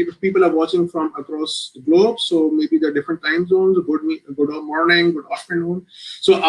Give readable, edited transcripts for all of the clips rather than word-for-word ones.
if people are watching from across the globe, so maybe there are different time zones, good morning, good afternoon. So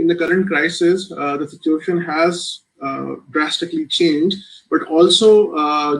in the current crisis the situation has drastically changed, but also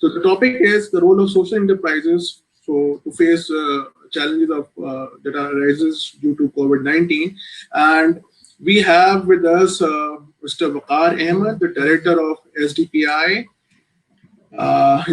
So the topic is the role of social enterprises to face challenges that arises due to COVID-19, and we have with us Mr. Waqar Ahmed, the director of SDPI.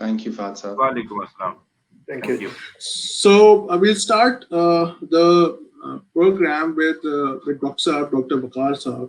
Thank you, Fahd sahab. Walaikum assalam. Thank you. So we'll start the program with Dr. Waqar sahab.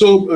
So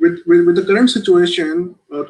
with the current situation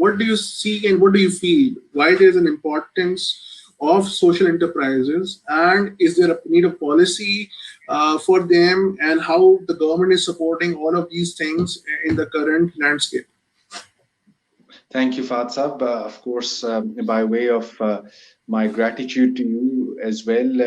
what do you see and what do you feel? Why there is an importance of social enterprises, and is there a need of policy for them, and how the government is supporting all of these things in the current landscape? Thank you, Fahd sahab. Of course, by way of my gratitude to you as well,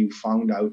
you found out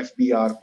FBR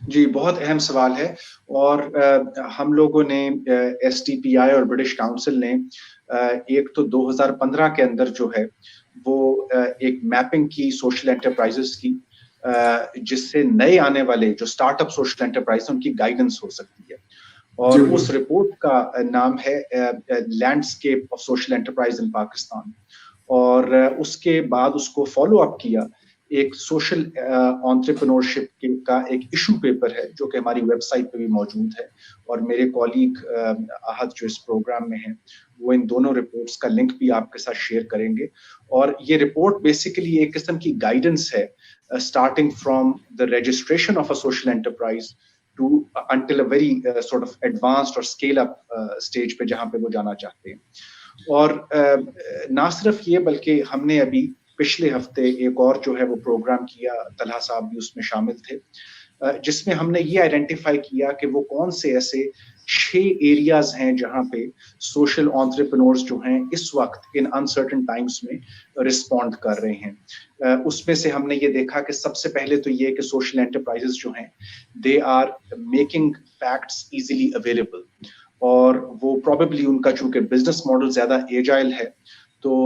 جی بہت اہم سوال ہے اور ہم لوگوں نے STPI اور British council نے ایک تو 2015 کے اندر جو ہے وہ ایک میپنگ کی سوشل انٹرپرائزز کی جس سے نئے آنے والے جو اسٹارٹ اپ سوشل انٹرپرائز ان کی گائیڈنس ہو سکتی ہے اور اس رپورٹ کا نام ہے لینڈسکیپ آف سوشل انٹرپرائز ان پاکستان اور اس کے بعد اس کو فالو اپ کیا ایک سوشل انٹرپرینورشپ کا ایک ایشو پیپر ہے جو کہ ہماری ویب سائٹ پہ بھی موجود ہے اور میرے کولیگ احد جو اس پروگرام میں ہیں وہ ان دونوں رپورٹس کا لنک بھی آپ کے ساتھ شیئر کریں گے اور یہ رپورٹ بیسیکلی ایک قسم کی گائیڈنس ہے starting from the registration of a social enterprise to until a very sort of advanced or scale up stage پہ جہاں پہ وہ جانا چاہتے ہیں اور نہ صرف یہ بلکہ ہم نے ابھی پچھلے ہفتے ایک اور جو ہے وہ پروگرام کیا طلحہ صاحب بھی اس میں شامل تھے جس میں ہم نے یہ آئیڈینٹیفائی کیا کہ وہ کون سے ایسے 6 ایریاز ہیں جہاں پہ سوشل انٹرپرینورز جو ہیں اس وقت ان انسرٹن ٹائمز میں رسپونڈ کر رہے ہیں اس میں سے ہم نے یہ دیکھا کہ سب سے پہلے تو یہ کہ سوشل انٹرپرائزز جو ہیں they are making facts easily available اور وہ پروبیبلی ان کا چونکہ بزنس ماڈل زیادہ ایجائل ہے تو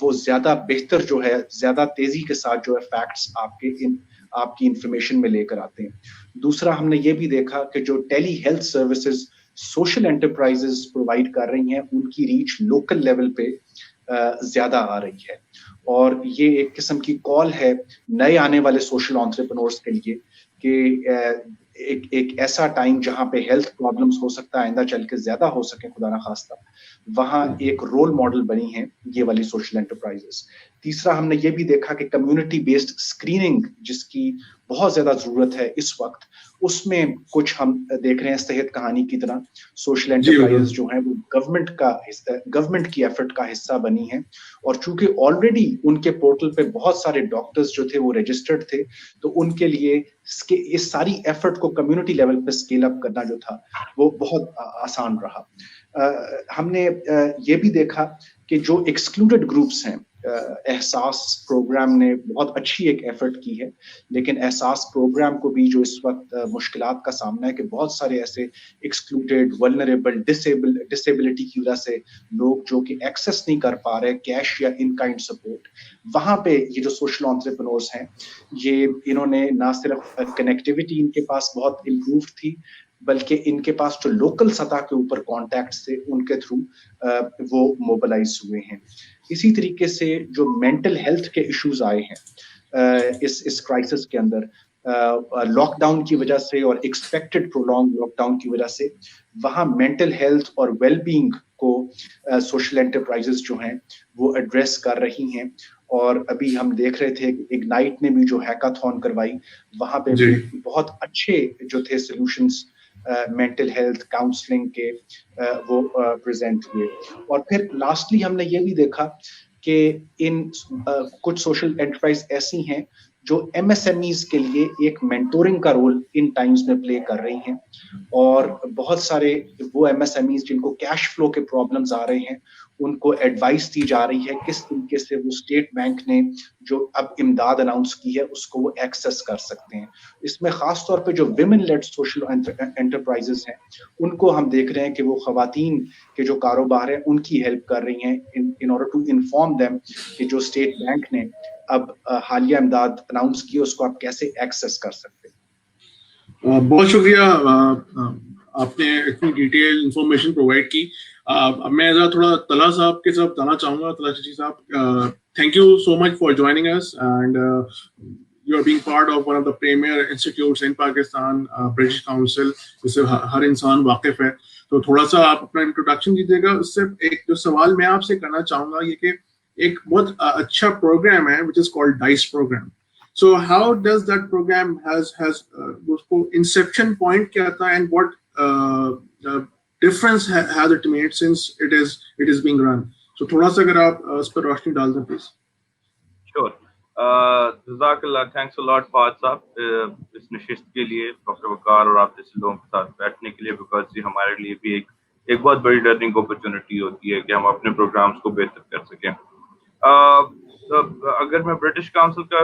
وہ زیادہ بہتر جو ہے زیادہ تیزی کے ساتھ جو ہے فیکٹس آپ کی انفارمیشن میں لے کر آتے ہیں دوسرا ہم نے یہ بھی دیکھا کہ جو telehealth services social enterprises provide کر رہی ہیں ان کی ریچ لوکل لیول پہ زیادہ آ رہی ہے اور یہ ایک قسم کی کال ہے نئے آنے والے سوشل انٹرپرینورز کے لیے کہ ایک ایسا ٹائم جہاں پہ ہیلتھ پرابلمس ہو سکتا ہے آئندہ چل کے زیادہ ہو سکے خدا نخواستہ وہاں ایک رول ماڈل بنی ہے یہ والی سوشل انٹرپرائزز تیسرا ہم نے یہ بھی دیکھا کہ کمیونٹی بیسڈ اسکریننگ جس کی بہت زیادہ ضرورت ہے اس وقت اس میں کچھ ہم دیکھ رہے ہیں صحت کہانی کی طرح سوشل انٹرپرائز جو ہیں وہ گورنمنٹ کی ایفرٹ کا حصہ بنی ہیں اور چونکہ آلریڈی ان کے پورٹل پہ بہت سارے ڈاکٹرز جو تھے وہ رجسٹرڈ تھے تو ان کے لیے اس ساری ایفرٹ کو کمیونٹی لیول پہ اسکیل اپ کرنا جو تھا وہ بہت آسان رہا ہم نے یہ بھی دیکھا کہ جو ایکسکلوڈڈ گروپس ہیں احساس پروگرام نے بہت اچھی ایک ایفرٹ کی ہے لیکن احساس پروگرام کو بھی جو اس وقت مشکلات کا سامنا ہے کہ بہت سارے ایسے ایکسکلوڈڈ ولنریبل ڈسیبلٹی کی وجہ سے لوگ جو کہ ایکسیس نہیں کر پا رہے کیش یا ان کائنڈ سپورٹ وہاں پہ یہ جو سوشل انٹرپرینورز ہیں یہ انہوں نے نہ صرف کنیکٹیوٹی ان کے پاس بہت امپروو تھی بلکہ ان کے پاس جو لوکل سطح کے اوپر کانٹیکٹس تھے ان کے تھرو وہ موبلائز ہوئے ہیں اسی طریقے سے جو مینٹل ہیلتھ کے ایشوز آئے ہیں اس کرائسس کے اندر لاک ڈاؤن کی وجہ سے اور ایکسپیکٹڈ پرولونگ لاک ڈاؤن کی وجہ سے وہاں مینٹل ہیلتھ اور ویل بینگ کو سوشل انٹرپرائزز جو ہیں وہ ایڈریس کر رہی ہیں اور ابھی ہم دیکھ رہے تھے اگنائٹ نے بھی جو ہیکاتھون کروائی وہاں پہ بھی بہت اچھے جو تھے سولوشنز مینٹل ہیلتھ کاؤنسلنگ کے وہ پریزنٹ ہوئے اور پھر لاسٹلی ہم نے یہ بھی دیکھا کہ ان کچھ سوشل انٹرپرائز ایسی ہیں جو MSMEs کے لیے ایک مینٹورنگ کا رول ان ٹائمز میں پلے کر رہی ہیں اور بہت سارے وہ MSMEs جن کو کیش فلو کے پرابلمز آ رہے ہیں ان کو ایڈوائس دی جا رہی ہے کس طریقے سے وہ اسٹیٹ بینک نے جو اب امداد اناؤنس کی ہے اس کو وہ ایکسیس کر سکتے ہیں اس میں خاص طور پہ جو ویمن لیڈ سوشل انٹرپرائزز ہیں ان کو ہم دیکھ رہے ہیں کہ وہ خواتین کے جو کاروبار ہیں ان کی ہیلپ کر رہی ہیں in order to inform them کہ جو اسٹیٹ بینک نے اب حالیہ امداد اناؤنس کی اس کو آپ کیسے ایکسیس کر سکتے ہیں بہت شکریہ آپ نے اتنی ڈیٹیل انفارمیشن پرووائڈ کی میں تھوڑا طلحہ صاحب کے ساتھ جانا چاہوں گا طلحہ چچی صاحب thank you so much for joining us and you are being part of one of the premier institutes in Pakistan British Council جس سے ہر انسان واقف ہے تو تھوڑا سا آپ اپنا انٹروڈکشن دیجیے گا اس سے ایک جو سوال میں آپ سے کرنا چاہوں گا یہ کہ ایک بہت اچھا پروگرام ہے which is called DICE program. So how does that program has usko inception point kya tha and what difference has it made since it is being run? So thoda sa agar aap us par roshni dal dein please. Sure. Jazakallah, thanks a lot Fahad صاحب اس نشست کے لیے doctor وقار اور آپ جیسے لوگوں کے ساتھ بیٹھنے کے لیے بیکاز یہ ہمارے لیے بھی ایک بہت بڑی لرننگ اپرچونٹی ہوتی ہے کہ ہم اپنے پروگرامس کو بہتر کر سکیں. اگر میں برٹش کاؤنسل کا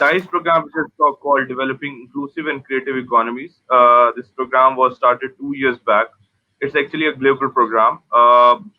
DICE program, which is called Developing Inclusive and Creative Economies. This program was started 2 years back. It's actually a global program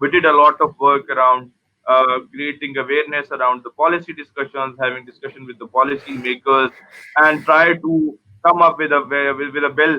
we did a lot of work around creating awareness around the policy discussions, having discussion with the policy makers, and try to come up with a bill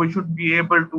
we should be able to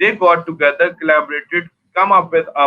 They got together, collaborated, come up with a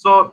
So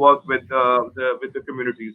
work with the communities.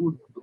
2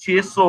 600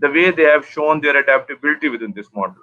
the way they have shown their adaptability within this model.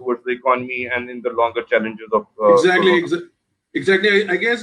towards the economy and in the longer challenges of Exactly. I guess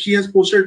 she has posted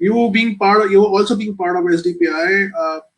You also being part of SDPI,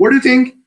What do you think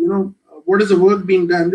you know what is the work being done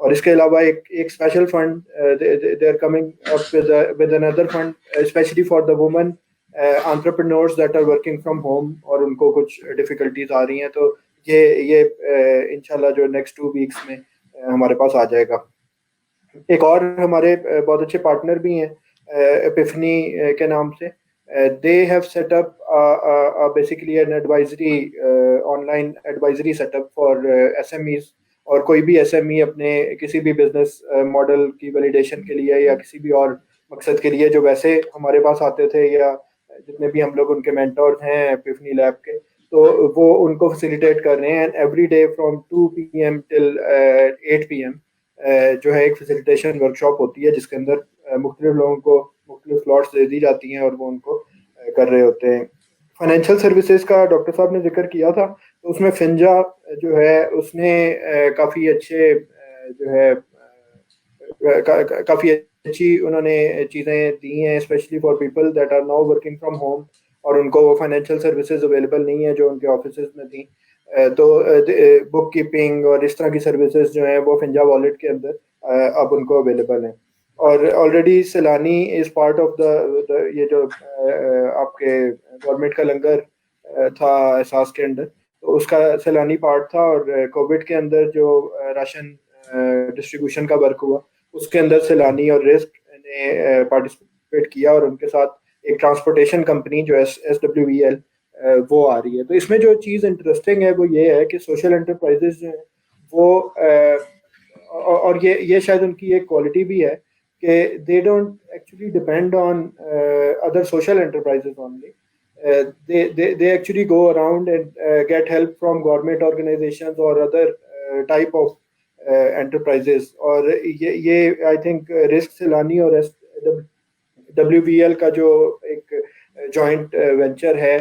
اور اس کے علاوہ ایک special fund they are coming up with another fund specially for the women entrepreneurs that are working from home اور ان کو کچھ difficulties آ رہی ہیں, تو یہ انشاءاللہ جو نیکسٹ 2 weeks میں ہمارے پاس آ جائے گا. ایک اور ہمارے بہت اچھے پارٹنر بھی ہیں ایپیفنی کے نام سے. they have set up basically an advisory online advisory setup for SMEs, اور کوئی بھی SME اپنے کسی بھی بزنس ماڈل کی ویلیڈیشن کے لیے یا کسی بھی اور مقصد کے لیے جو ویسے ہمارے پاس آتے تھے یا جتنے بھی ہم لوگ ان کے مینٹورز ہیں ایپیفنی لیب کے, تو وہ ان کو فیسیلیٹیٹ کر رہے ہیں. And every day from 2 PM till 8 PM جو ہے ایک فیسیلیٹیشن ورکشاپ ہوتی ہے جس کے اندر مختلف لوگوں کو مختلف سلاٹس دے دی جاتی ہیں اور وہ ان کو کر رہے ہوتے ہیں. فائنینشیل سروسز کا ڈاکٹر صاحب نے ذکر کیا تھا, تو اس میں فنجا جو ہے اس نے کافی اچھے جو ہے کافی اچھی انہوں نے چیزیں دی ہیں specially for people that are now working from home اور ان کو فائنینشیل سروسز اویلیبل نہیں ہیں جو ان کے آفیسز میں تھیں. تو بک کیپنگ اور اس طرح کی سروسز جو ہیں وہ فنجا والیٹ کے اندر اب ان کو اویلیبل ہیں. اور already Saylani is part of the یہ جو آپ کے گورنمنٹ کا لنگر تھا احساس کے اندر, تو اس کا سیلانی پارٹ تھا. اور کووڈ کے اندر جو راشن ڈسٹریبیوشن کا ورک ہوا اس کے اندر سیلانی اور رسک نے پارٹیسپیٹ کیا, اور ان کے ساتھ ایک ٹرانسپورٹیشن کمپنی جو SWEL وہ آ رہی ہے. تو اس میں جو چیز انٹرسٹنگ ہے وہ یہ ہے کہ سوشل انٹرپرائزز جو ہیں وہ اور یہ شاید ان کی ایک کوالٹی بھی ہے کہ they don't actually depend on other social enterprises only. They actually go around and get help from government organizations or other type of enterprises. اور یہ I think رسک سیلانی اور SWEL کا جو ایک جوائنٹ وینچر ہے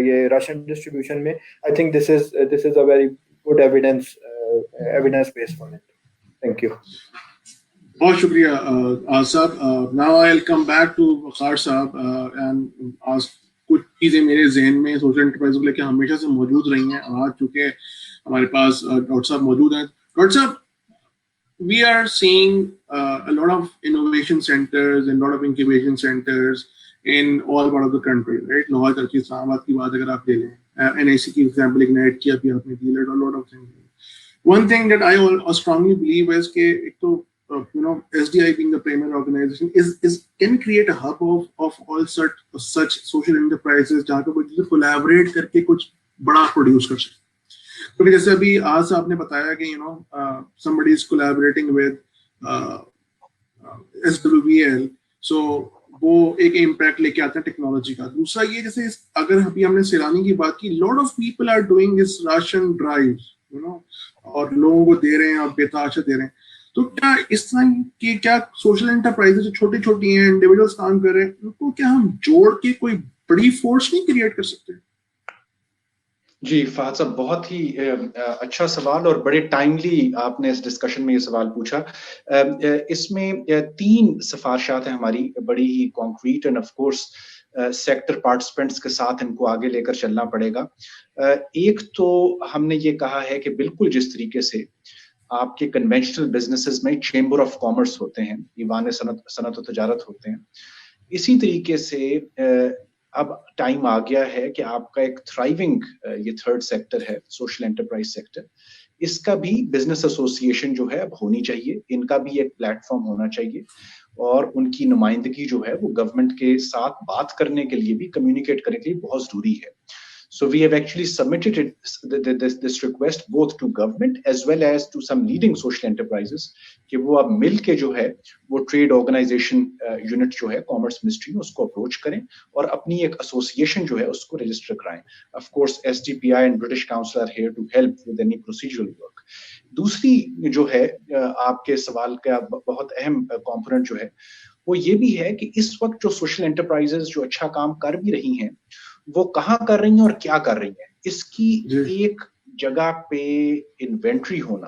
یہ راشن ڈسٹریبیوشن میں, I think this is a very good evidence base for it. Thank you. بہت شکریہ آز صاحب. Now I will come back to Waqar صاحب اینڈ آج کچھ چیزیں میرے ذہن میں سوشل انٹرپرائز کو لے کے ہمیشہ سے موجود رہی ہیں. آج چونکہ ہمارے پاس ڈاکٹر صاحب موجود ہیں. ڈاکٹر صاحب, we are seeing a lot of innovation centers and lot of incubation centers in all part of the country, right? Lahore Karachi اسلام آباد کی بات اگر آپ لے لیں, NIC کی ایگزامپل ایگنائٹ کیا بھی آپ نے دی, a lot of things. One thing that I strongly believe is کہ ایک تو SDI being the primary organization is can create a hub of all such social enterprises جہاں پہ کوئی collaborate کر کے کچھ بڑا پروڈیوس کر سکتے. کیونکہ جیسے ابھی آج آپ نے بتایا کہ somebody is collaborating with SWEL, so وہ ایک امپیکٹ لے کے آتے ہیں ٹیکنالوجی کا. دوسرا یہ جیسے اگر ابھی ہم نے سیلانی کی بات کی, lot of people are doing this ration drives, اور لوگوں کو دے رہے ہیں اور بے تحاشا دے رہے ہیں. تو کیا اس طرح کی کیا سوشل انٹرپرائز جو چھوٹی چھوٹی ہیں انڈیویجولس کام کر رہے ہیں ان کو کیا ہم جوڑ کے کوئی بڑی فورس نہیں کریٹ کر سکتے؟ جی فہد صاحب, بہت ہی اچھا سوال اور بڑے ٹائملی آپ نے اس ڈسکشن میں یہ سوال پوچھا. اس میں 3 سفارشات ہیں ہماری بڑی ہی concrete, and of course sector participants کے ساتھ ان کو آگے لے کر چلنا پڑے گا. ایک تو ہم نے یہ کہا ہے کہ بالکل جس طریقے سے آپ کے کنونشنل بزنسز میں چیمبر آف کامرس ہوتے ہیں, ایوان صنعت و تجارت ہوتے ہیں, اسی طریقے سے اب ٹائم آ گیا ہے کہ آپ کا ایک تھرائیونگ یہ 3rd سیکٹر ہے سوشل انٹرپرائز سیکٹر, اس کا بھی بزنس ایسوسیشن جو ہے اب ہونی چاہیے, ان کا بھی ایک پلیٹ فارم ہونا چاہیے, اور ان کی نمائندگی جو ہے وہ گورنمنٹ کے ساتھ بات کرنے کے لیے بھی, کمیونیکیٹ کرنے کے لیے بہت ضروری ہے. So we have actually submitted this request both to government as well as to some leading social enterprises کہ وہ اب مل کے جو ہے وہ ٹریڈ آرگنائزیشن یونٹ جو ہے کامرس منسٹری میں اس کو اپروچ کریں اور اپنی ایک ایسوسیشن جو ہے اس کو رجسٹر کرائیں. Of course STPI and British Council are here to help with any procedural work. دوسری جو ہے آپ کے سوال کا بہت اہم کمپوننٹ جو ہے وہ یہ بھی ہے کہ اس وقت جو سوشل انٹرپرائزز جو اچھا کام کر بھی رہی ہیں وہ کہاں کر رہی ہیں اور کیا کر رہی ہیں, اس کی ایک جگہ پہ انوینٹری ہونا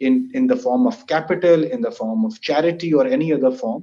in the form of capital, in the form of charity or any other form,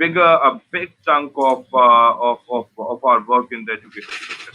a big chunk of our work in the education sector.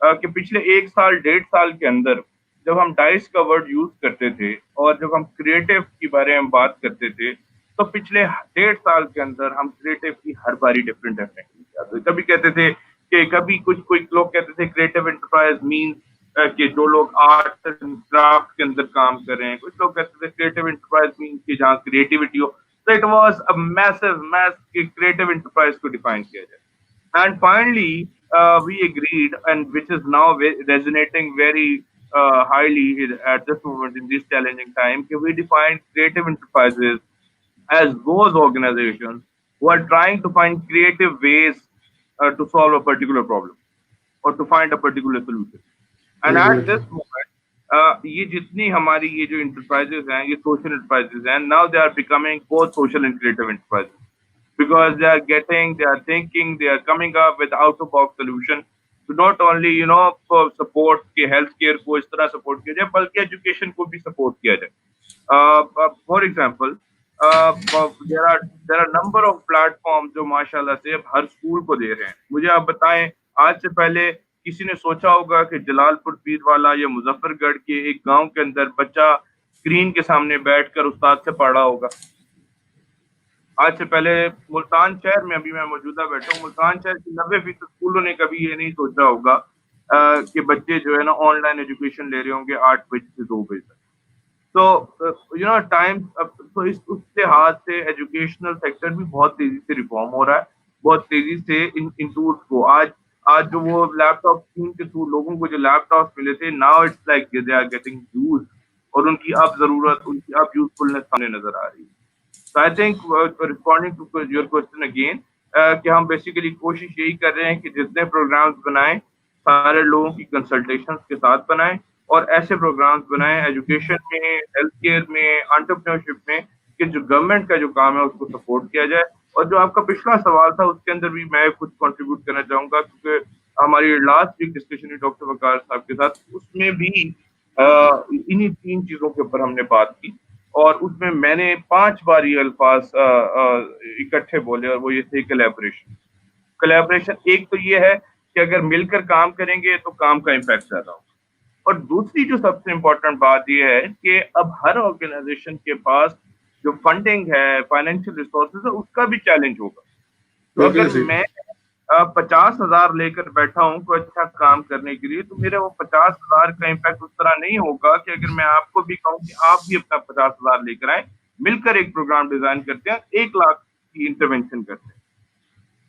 کہ پچھلے 1 سال 1.5 سال کے اندر جب ہم ڈائس کا ورڈ یوز کرتے تھے اور جب ہم کریٹو کے بارے میں بات کرتے تھے تو پچھلے 1.5 سال کے اندر ہم کریٹو کی ہر باری ڈفرینٹ ڈیفینیشن کیا. کبھی کہتے تھے کہ کبھی کوئی لوگ کہتے تھے کریٹو انٹرپرائز مینس کہ جو لوگ آرٹ اینڈ کرافٹ کے اندر کام کر رہے ہیں, کچھ لوگ کہتے تھے کریٹو انٹرپرائز مینس کہ جہاں creativity who. So it was a massive کہ creative enterprise کو define کیا جائے. And finally, we agreed, and which is now resonating very highly at this moment in this challenging time, we defined creative enterprises as those organizations who are trying to find creative ways to solve a particular problem or to find a particular solution. And at this moment, یہ جتنی ہماری یہ جو enterprises ہیں یہ social enterprises ہیں. Now they are becoming both social and creative enterprises because they are getting, they are thinking, they are coming up with out of box solution to not only support کہ health care کو اس طرح support کیا جائے بلکہ education کو بھی support کیا جائے. For example, there are number of platforms جو ماشاء اللہ سے اب ہر اسکول کو دے رہے ہیں. مجھے آپ بتائیں, آج سے پہلے کسی نے سوچا ہوگا کہ جلال پور پیر والا یا مظفر گڑھ کے ایک گاؤں کے اندر بچہ اسکرین کے سامنے بیٹھ کر استاد سے پڑھا ہوگا؟ آج سے پہلے ملتان شہر میں, ابھی میں موجودہ بیٹھا ہوں, ملتان شہر کی 90% اسکولوں نے کبھی یہ نہیں سوچا ہوگا کہ بچے جو ہے نا آن لائن ایجوکیشن لے رہے ہوں گے 8 بجے سے 2 بجے تک. تو ٹائم تو اس لحاظ سے ایجوکیشنل سیکٹر بھی بہت تیزی سے ریفارم ہو رہا ہے, بہت تیزی سے ان ٹولس کو. آج جو وہ لیپ ٹاپ اسکیم کے تھرو لوگوں کو جو لیپ ٹاپ ملے تھے, now it's like they are getting use, اور ان کی اب ضرورت, ان کی اب یوزفلنس سامنے نظر آ رہی ہے. So I think responding to your question again, کہ ہم بیسیکلی کوشش یہی کر رہے ہیں کہ جتنے پروگرامز بنائیں سارے لوگوں کی کنسلٹیشنز کے ساتھ بنائیں, اور ایسے پروگرامز بنائیں ایجوکیشن میں, ہیلتھ کیئر میں, انٹرپرینیورشپ میں, کہ جو گورنمنٹ کا جو کام ہے اس کو سپورٹ کیا جائے. اور جو آپ کا پچھلا سوال تھا اس کے اندر بھی میں کچھ کنٹریبیوٹ کرنا چاہوں گا, کیونکہ ہماری لاسٹ ویک ڈسکشن ہوئی ڈاکٹر وقار صاحب کے ساتھ, اس میں بھی انہی 3 چیزوں کے اوپر ہم نے بات کی, اور اس میں میں نے 5 بار یہ الفاظ اکٹھے بولے, اور وہ یہ تھے کلیبریشن. ایک تو یہ ہے کہ اگر مل کر کام کریں گے تو کام کا امپیکٹ زیادہ ہوگا, اور دوسری جو سب سے امپورٹنٹ بات یہ ہے کہ اب ہر آرگنائزیشن کے پاس جو فنڈنگ ہے, فائنینشیل ریسورسز ہے, اس کا بھی چیلنج ہوگا. تو اگر میں 50,000 لے کر بیٹھا ہوں کوئی اچھا کام کرنے کے لیے, تو میرا وہ 50,000 کا امپیکٹ اس طرح نہیں ہوگا کہ اگر میں آپ کو بھی کہوں کہ آپ بھی اپنا 50,000 لے کر آئیں, مل کر ایک پروگرام ڈیزائن کرتے ہیں, 1 لاکھ کی انٹرونشن کرتے ہیں.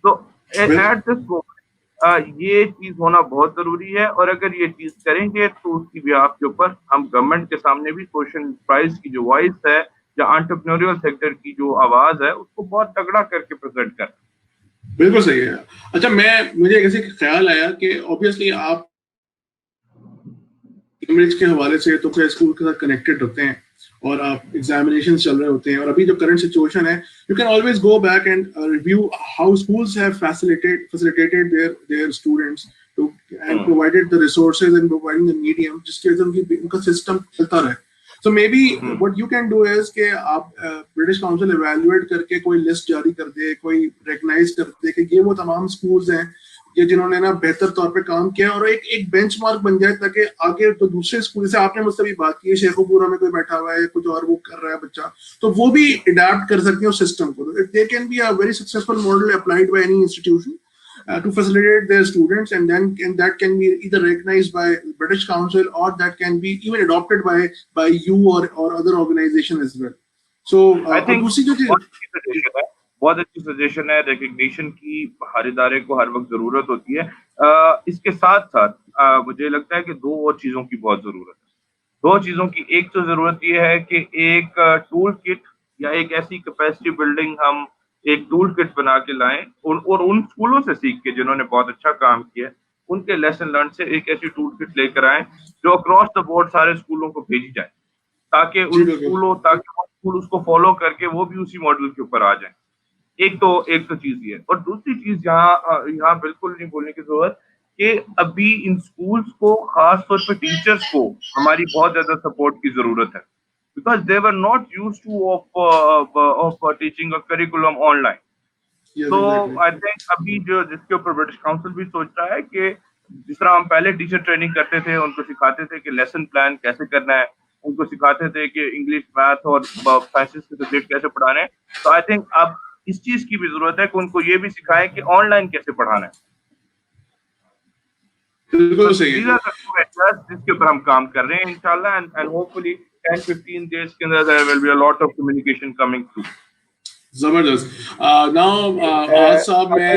تو ایٹ دس مومنٹ یہ چیز ہونا بہت ضروری ہے, اور اگر یہ چیز کریں گے تو اس کی بیہاف کے اوپر ہم گورنمنٹ کے سامنے بھی سوشل انٹرپرائز کی جو وائس ہے یا انٹرپرینوریل سیکٹر کی جو آواز ہے اس کو بہت تگڑا کر کے پریزنٹ کریں. بالکل صحیح ہے. اچھا, مجھے ایسے خیال آیا کہ اوبیسلی آپ کیمبرج کے حوالے سے تو پھر اسکول کے ساتھ کنیکٹڈ ہوتے ہیں, اور آپ ایگزامینیشن چل رہے ہوتے ہیں, اور ابھی جو کرنٹ سچویشن ہے, you can always go back and review how schools have facilitated their students and provided the resources and providing the medium جس کی وجہ سے ان کا سسٹم چلتا رہے. So maybe what you can do is کہ آپ برٹش کاؤنسل ایویلویٹ کر کے کوئی لسٹ جاری کر دے, کوئی ریکگنائز کر دے کہ یہ وہ تمام اسکولز ہیں کہ جنہوں نے نا بہتر طور پہ کام کیا, اور ایک بینچ مارک بن جائے تاکہ آگے تو دوسرے اسکول, جیسے آپ نے مجھ سے بھی بات کی ہے, شیخو پورہ میں کوئی بیٹھا ہوا ہے, کچھ اور وہ کر رہا ہے بچہ, تو وہ بھی اڈیپٹ کر سکتے ہیں اس سسٹم کو. There can be a very successful model applied by any institution to facilitate their students, and that can be either recognized by British Council or that can be even adopted by you or other organization as well. So I think بہت اچھی suggestion ہے. Recognition کی ہر ادارے کو ہر وقت ضرورت ہوتی ہے. اس کے ساتھ ساتھ مجھے لگتا ہے کہ 2 اور چیزوں کی بہت ضرورت ہے. 2 چیزوں کی, ایک تو ضرورت یہ ہے کہ ایک ٹول کٹ یا ایک ایسی کیپیسٹی بلڈنگ ہم ایک ٹول کٹ بنا کے لائیں, اور ان اسکولوں سے سیکھ کے جنہوں نے بہت اچھا کام کیا ان کے لیسن لرن سے ایک ایسی ٹول کٹ لے کر آئیں جو اکراس دا بورڈ سارے اسکولوں کو بھیجی جائے, تاکہ ان اسکول اس کو فالو کر کے وہ بھی اسی ماڈل کے اوپر آ جائیں. ایک تو چیز یہ ہے. اور دوسری چیز یہاں بالکل نہیں بولنے کی ضرورت کہ ابھی ان اسکولس کو, خاص طور پہ ٹیچرس کو, ہماری بہت زیادہ سپورٹ کی ضرورت ہے, because they were not used to of teaching a curriculum online. So I think ابھی جو جس کے اوپر برٹش کاؤنسل بھی سوچ رہا ہے کہ جس طرح ہم پہلے ٹیچر ٹریننگ کرتے تھے, ان کو سکھاتے تھے کہ لیسن پلان کیسے کرنا ہے, ان کو سکھاتے تھے کہ انگلش, میتھ اور سائنسز کے سبجیکٹ کیسے پڑھانے ہیں. تو آئی تھنک اب اس چیز کی بھی ضرورت ہے کہ ان کو یہ بھی سکھائیں کہ آن لائن کیسے پڑھانا ہے. بالکل صحیح ہے, جس کے اوپر ہم کام کر رہے ہیں انشاءاللہ, and hopefully 10-15 days کے اندر there will be a lot of communication coming through. زبردست. ناؤ آج صاحب میں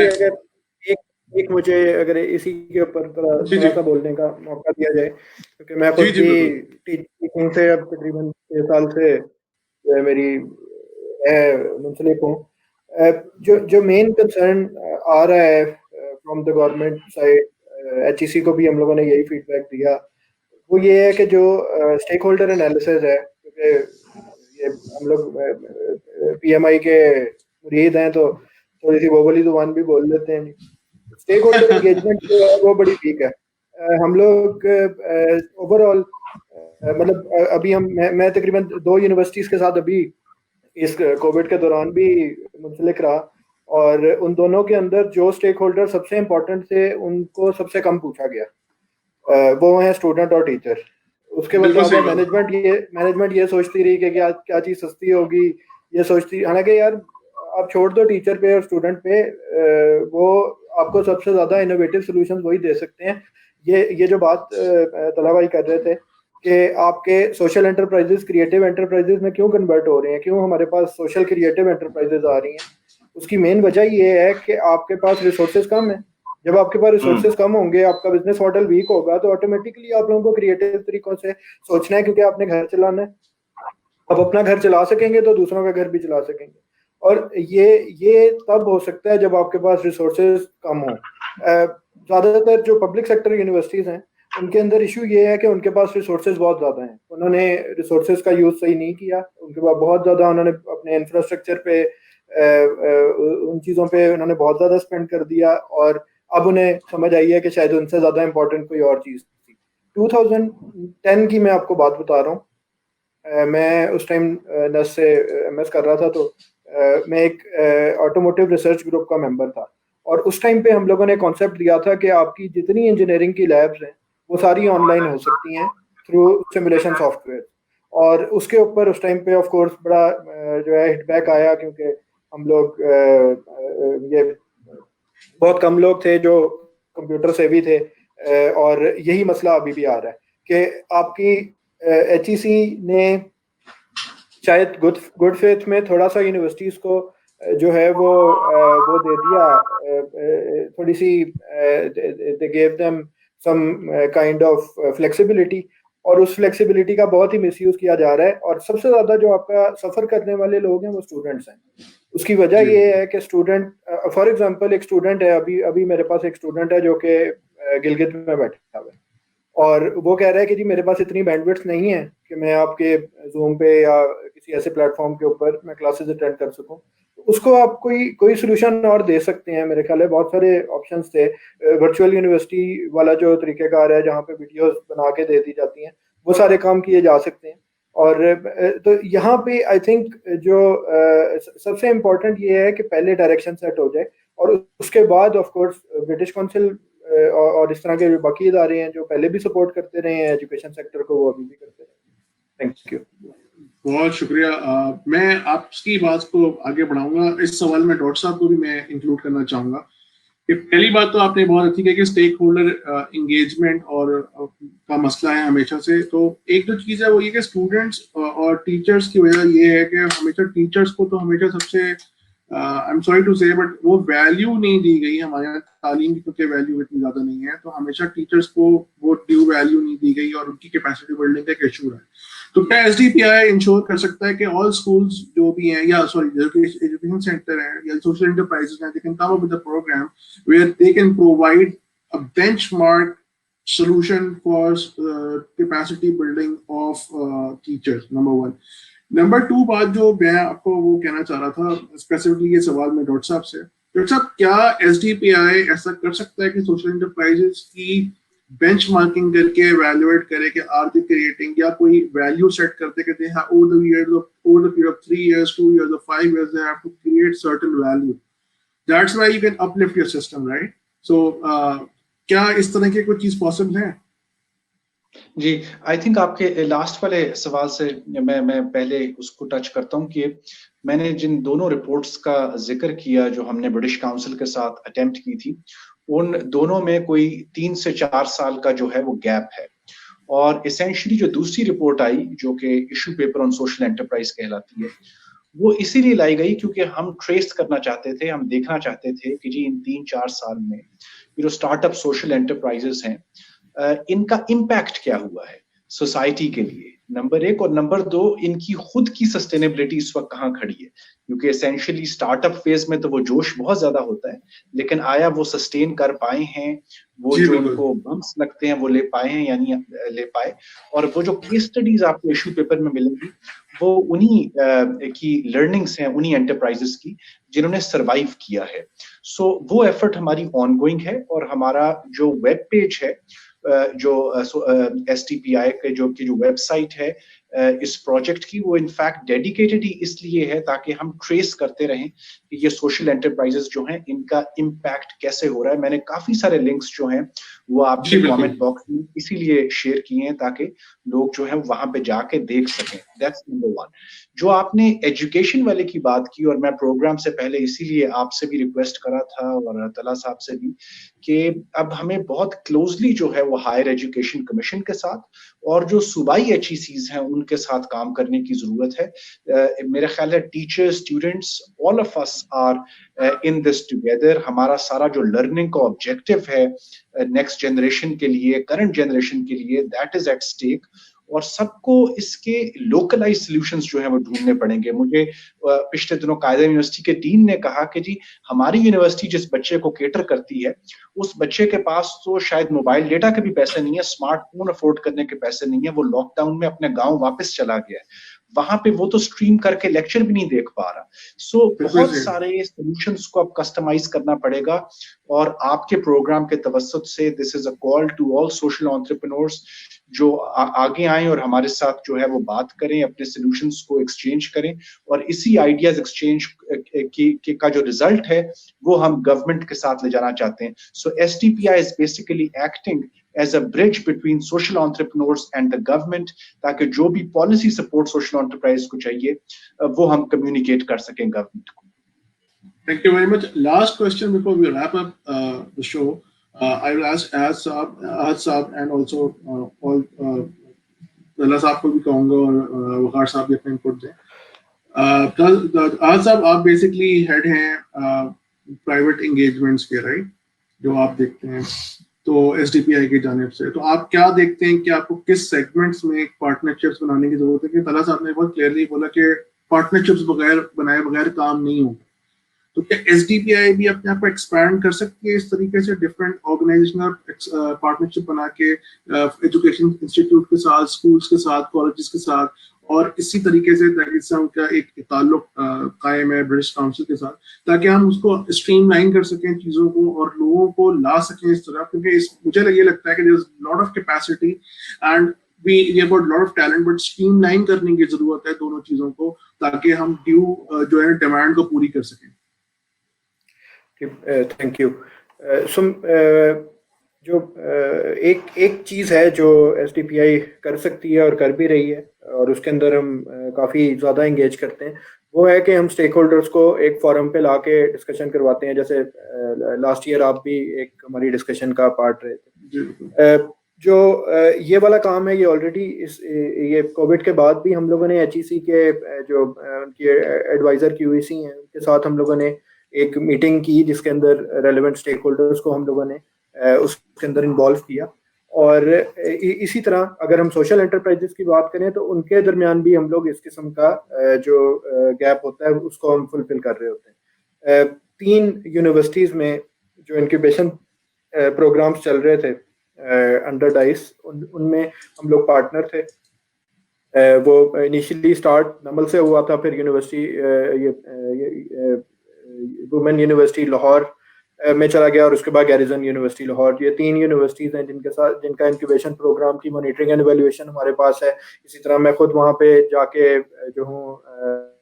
ایک مجھے اگر اسی کے اوپر تھوڑا سا بولنے کا موقع دیا جائے, کیونکہ میں خود بھی ٹیچنگ سے اب تقریباً 6 سال سے میری منسلک ہوں. جو مین کنسرن آ رہا ہے from the government side, H E C کو بھی ہم لوگوں نے یہی فیڈ بیک دیا, وہ یہ ہے کہ جو اسٹیک ہولڈر انالیسز ہے, کیونکہ یہ ہم لوگ پی ایم آئی کے مرید ہیں تو تھوڑی سی بولی زبان بھی بول لیتے ہیں. اسٹیک ہولڈر انگیجمنٹ جو ہے وہ بڑی ویک ہے. ہم لوگ اوور آل مطلب ابھی میں تقریباً 2 یونیورسٹیز کے ساتھ ابھی اس کووڈ کے دوران بھی منسلک رہا, اور ان دونوں کے اندر جو اسٹیک ہولڈر سب سے امپورٹنٹ تھے ان کو سب سے کم پوچھا گیا, وہ ہیں اسٹوڈنٹ اور ٹیچر. اس کے بعد مینجمنٹ یہ سوچتی رہی کہ کیا چیز سستی ہوگی, یہ سوچتی, حالانکہ یار آپ چھوڑ دو ٹیچر پہ اور اسٹوڈنٹ پہ, وہ آپ کو سب سے زیادہ انوویٹو سولوشن وہی دے سکتے ہیں. یہ جو بات طلحہ بھائی کر رہے تھے کہ آپ کے سوشل انٹرپرائزز کریٹو انٹرپرائزز میں کیوں کنورٹ ہو رہے ہیں, کیوں ہمارے پاس سوشل کریٹو انٹرپرائزز آ رہی ہیں, اس کی مین وجہ یہ ہے کہ آپ کے پاس ریسورسز کم ہیں. جب آپ کے پاس ریسورسز کم ہوں گے, آپ کا بزنس ماڈل ویک ہوگا, تو آٹومیٹکلی آپ لوگوں کو کریٹو طریقوں سے سوچنا ہے, کیونکہ آپ نے گھر چلانا ہے. آپ اپنا گھر چلا سکیں گے تو دوسروں کا گھر بھی چلا سکیں گے, اور یہ تب ہو سکتا ہے جب آپ کے پاس ریسورسز کم ہوں. زیادہ تر جو پبلک سیکٹر یونیورسٹیز ہیں ان کے اندر ایشو یہ ہے کہ ان کے پاس ریسورسز بہت زیادہ ہیں, انہوں نے ریسورسز کا یوز صحیح نہیں کیا, ان کے پاس بہت زیادہ انہوں نے اپنے انفراسٹرکچر پہ ان چیزوں پہ انہوں نے بہت زیادہ اسپینڈ کر دیا, اور اب انہیں سمجھ آئی ہے کہ شاید ان سے زیادہ امپورٹنٹ کوئی اور چیز تھی. 2010 کی میں آپ کو بات بتا رہا ہوں, میں اس ٹائم نس سے ایم ایس کر رہا تھا, تو میں ایک آٹوموٹیو ریسرچ گروپ کا ممبر تھا, اور اس ٹائم پہ ہم لوگوں نے کانسیپٹ دیا تھا کہ آپ کی جتنی انجینئرنگ کی لیبس ہیں وہ ساری آن لائن ہو سکتی ہیں تھرو سیمولیشن سافٹ ویئر. اور اس کے اوپر اس ٹائم پہ آف کورس بڑا جو ہے ہٹ بیک آیا, کیونکہ ہم لوگ یہ بہت کم لوگ تھے جو کمپیوٹر سے بھی تھے, اور یہی مسئلہ ابھی بھی آ رہا ہے کہ آپ کی ایچ ای سی نے شاید گڈ فیتھ میں تھوڑا سا یونیورسٹیز کو جو ہے وہ دے دیا, تھوڑی سی they gave them some kind of flexibility, اور اس فلیکسیبلٹی کا بہت ہی مس یوز کیا جا رہا ہے, اور سب سے زیادہ جو آپ کا سفر کرنے والے لوگ ہیں وہ اسٹوڈنٹس ہیں. اس کی وجہ یہ ہے کہ اسٹوڈنٹ, فار ایگزامپل ایک اسٹوڈنٹ ہے, ابھی میرے پاس ایک اسٹوڈنٹ ہے جو کہ گلگت میں بیٹھا ہوا ہے, اور وہ کہہ رہا ہے کہ جی میرے پاس اتنی بینڈ وڈتھ نہیں ہے کہ میں آپ کے زوم پہ یا کسی ایسے پلیٹ فارم کے اوپر میں کلاسز اٹینڈ کر سکوں. اس کو آپ کوئی سولوشن اور دے سکتے ہیں. میرے خیال ہے بہت سارے آپشنس تھے, ورچوئل یونیورسٹی والا جو طریقہ کار ہے جہاں پہ ویڈیوز بنا کے دے دی جاتی ہیں, وہ سارے کام کیے جا سکتے ہیں. اور تو یہاں پہ آئی تھنک جو سب سے امپورٹنٹ یہ ہے کہ پہلے ڈائریکشن سیٹ ہو جائے, اور اس کے بعد آف کورس برٹش کونسل اور اس طرح کے باقی ادارے ہیں جو پہلے بھی سپورٹ کرتے رہے ہیں ایجوکیشن سیکٹر کو, وہ ابھی بھی کرتے رہے ہیں. Thank you. بہت شکریہ. میں آپ کی بات کو آگے بڑھاؤں گا. اس سوال میں ڈاکٹر صاحب کو بھی میں انکلوڈ کرنا چاہوں گا کہ پہلی بات تو آپ نے بہت اچھی کہی کہ اسٹیک ہولڈر انگیجمنٹ اور کا مسئلہ ہے ہمیشہ سے. تو ایک جو چیز ہے وہ یہ کہ اسٹوڈنٹس اور ٹیچرس کی وجہ یہ ہے کہ ہمیشہ ٹیچرس کو تو ہمیشہ سب سے آئی ایم سوری ٹو سے بٹ وہ ویلیو نہیں دی گئی ہمارے یہاں تعلیم کی, کیونکہ ویلیو اتنی زیادہ نہیں ہے, تو ہمیشہ ٹیچرس کو وہ ڈیو ویلیو نہیں دی گئی اور ان کی کیپیسٹی بلڈنگ کا ایک ایشو ہے. تو کیا ایس ڈی پی آئی انشور کر سکتا ہے کہ آل اسکولس جو بھی ہیں یا سوری ایجوکیشن سینٹر ہیں یا سوشل انٹرپرائزز ہیں, they can come up with a program where they can provide a benchmark solution for capacity building of teachers, number one. Number 2 بات جو میں آپ کو وہ کہنا چاہ رہا تھا اسپیسیفکلی یہ سوال میں ڈاکٹر صاحب سے, ڈاکٹر صاحب کیا ایس ڈی پی آئی ایسا کر سکتا ہے کہ سوشل انٹرپرائزز کی بینچ مارکنگ کر کے ایویلویٹ کرے کہ آر دی کریٹنگ یا کوئی ویلیو سیٹ کرتے کہ they have over the period of 3 years, 2 years or 5 years they have to create certain value. That's why you can uplift your system, right? So کیا اس طرح کی کوئی چیز پاسبل ہے؟ جی آئی تھنک آپ کے لاسٹ والے سوال سے میں پہلے اس کو ٹچ کرتا ہوں کہ میں نے جن دونوں رپورٹس کا ذکر کیا جو ہم نے برٹش کاؤنسل کے ساتھ اٹیمپٹ کی تھی، ان دونوں میں کوئی 3 سے 4 سال کا جو ہے وہ گیپ ہے. اور اسینشلی جو دوسری رپورٹ آئی جو کہ issue paper on social enterprise کہلاتی ہے، وہ اسی لیے لائی گئی کیونکہ ہم ٹریس کرنا چاہتے تھے، ہم دیکھنا چاہتے تھے کہ جی ان 3-4 سال میں جو اسٹارٹ اپ سوشل انٹرپرائزز ہیں ان کا امپیکٹ کیا ہوا ہے سوسائٹی کے لیے، نمبر 1، اور نمبر 2 ان کی خود کی سسٹینیبلٹی اس وقت کہاں کھڑی ہے. کیونکہ اسینشلی اسٹارٹ اپ فیز میں تو وہ جوش بہت زیادہ ہوتا ہے، لیکن آیا وہ سسٹین کر پائے ہیں، وہ جو ان کو بمپس لگتے ہیں وہ لے پائے ہیں یا نہیں لے پائے. اور وہ جو کیس اسٹڈیز آپ کو ایشو پیپر میں ملیں گی وہ انہی کی لرننگس ہیں، انہی انٹرپرائزز کی جنہوں نے سروائیو کیا ہے. سو وہ ایفرٹ ہماری آن گوئنگ ہے، اور ہمارا جو ویب پیج ہے جو ایس ٹی پی آئی کے جو ویب سائٹ ہے اس پروجیکٹ کی، وہ انفیکٹ ڈیڈیکیٹڈ ہی اس لیے ہے تاکہ ہم ٹریس کرتے رہیں کہ یہ سوشل انٹرپرائزز جو ہیں ان کا امپیکٹ کیسے ہو رہا ہے. میں نے کافی سارے لنکس جو ہیں وہ آپ کے کامنٹ باکس میں اسی لیے شیئر کیے ہیں تاکہ لوگ جو ہیں وہاں پہ جا کے دیکھ سکیں. That's number 1. جو آپ نے ایجوکیشن والے کی بات کی، اور میں پروگرام سے پہلے اسی لیے آپ سے بھی ریکویسٹ کرا تھا اور طلحہ صاحب سے بھی کہ اب ہمیں بہت کلوزلی جو ہے وہ ہائر ایجوکیشن کمیشن کے ساتھ اور جو صوبائی ایچ ای سیز ہیں ان کے ساتھ کام کرنے کی ضرورت ہے. میرا خیال ہے teachers, students, all of us are in this together. ہمارا سارا جو لرننگ کا آبجیکٹو ہے نیکسٹ جنریشن کے لیے، کرنٹ جنریشن کے لیے، دیٹ از ایٹ اسٹیک. اور سب کو اس کے لوکلائز سولوشنز جو ہیں وہ ڈھونڈنے پڑیں گے. مجھے پچھلے دنوں قائدہ یونیورسٹی کے ڈین نے کہا کہ جی ہماری یونیورسٹی جس بچے کو کیٹر کرتی ہے اس بچے کے پاس تو شاید موبائل ڈیٹا کے بھی پیسے نہیں ہے، اسمارٹ فون افورڈ کرنے کے پیسے نہیں ہے، وہ لاک ڈاؤن میں اپنے گاؤں واپس چلا گیا ہے، وہاں پہ وہ تو اسٹریم کر کے لیکچر بھی نہیں دیکھ پا رہا. سو بہت سارے سولوشنز کو اب کسٹمائز کرنا پڑے گا. اور آپ کے پروگرام کے توسط سے this is a call to all social entrepreneurs جو آگے آئیں اور ہمارے ساتھ جو ہے وہ بات کریں، اپنے سولوشنز کو ایکسچینج کریں، اور اسی آئیڈیاز ایکسچینج کا جو ریزلٹ ہے وہ ہم گورنمنٹ کے ساتھ لے جانا چاہتے ہیں. So S T P I is basically acting as a bridge between social entrepreneurs and the government, تاکہ جو بھی پالیسی سپورٹ سوشل انٹرپرائز کو چاہیے وہ ہم کمیونیکیٹ کر سکیں گورنمنٹ کو. Thank you very much. Last question before we wrap up the show. I will ask Ahad Saab and also all Talha Saab کو بھی کہوں گا اور وقار صاحب بھی اپنا انپٹ دیں. Ahad Saab آپ بیسکلی ہیڈ ہیں پرائیویٹ انگیجمنٹس کے، رائٹ، جو آپ دیکھتے ہیں تو ایس ڈی پی آئی کی جانب سے. تو آپ کیا دیکھتے ہیں کہ آپ کو کس سیگمنٹس میں پارٹنرشپس بنانے کی ضرورت ہے؟ کہ طلحہ صاحب نے بہت کلیئرلی بولا کہ پارٹنرشپس بنائے بغیر کام نہیں ہوگا. تو کیا ایس ڈی پی آئی بھی اپنے آپ کو ایکسپینڈ کر سکتی ہے اس طریقے سے ڈفرینٹ آرگنائزیشنل پارٹنرشپ بنا کے ایجوکیشن انسٹیٹیوٹ کے ساتھ، اسکولس کے ساتھ، کالجز کے ساتھ، اور اسی طریقے سے ان کا ایک تعلق قائم ہے برٹش کاؤنسل کے ساتھ، تاکہ ہم اس کو اسٹریم لائن کر سکیں چیزوں کو اور لوگوں کو لا سکیں اس طرح. کیونکہ مجھے یہ لگتا ہے کہ there is lot of capacity and we about lot of talent, but streamline کرنے کی ضرورت ہے دونوں چیزوں کو تاکہ ہم جو ہے ڈیمانڈ کو پوری کر سکیں. Thank you. جو ایک چیز ہے جو ایس ڈی پی آئی کر سکتی ہے اور کر بھی رہی ہے، اور اس کے اندر ہم کافی زیادہ انگیج کرتے ہیں، وہ ہے کہ ہم اسٹیک ہولڈرس کو ایک فورم پہ لا کے ڈسکشن کرواتے ہیں. جیسے لاسٹ ایئر آپ بھی ایک ہماری ڈسکشن کا پارٹ رہے تھے. جو یہ والا کام ہے یہ آلریڈی یہ کووڈ کے بعد بھی ہم لوگوں نے ایچ ای سی کے جو ان کی ایڈوائزر کی ہوئی سی ہیں ان کے ساتھ ہم لوگوں نے ایک میٹنگ کی جس کے اندر ریلیونٹ اسٹیک ہولڈرس کو ہم لوگوں نے اس کے اندر انوالو کیا. اور اسی طرح اگر ہم سوشل انٹرپرائزز کی بات کریں تو ان کے درمیان بھی ہم لوگ اس قسم کا جو گیپ ہوتا ہے اس کو ہم فلفل کر رہے ہوتے ہیں. 3 یونیورسٹیز میں جو انکیوبیشن پروگرامز چل رہے تھے انڈر ڈائس، ان میں ہم لوگ پارٹنر تھے. وہ انیشلی اسٹارٹ نمل سے ہوا تھا، پھر یونیورسٹی وومن یونیورسٹی لاہور میں چلا گیا, اور اس کے بعد گیریزن یونیورسٹی لاہور. یہ 3 یونیورسٹیز ہیں جن کا انکیوبیشن پروگرام کی مانیٹرنگ اینڈ ایویلویشن ہمارے پاس ہے. اسی طرح میں خود وہاں پہ جا کے جو ہوں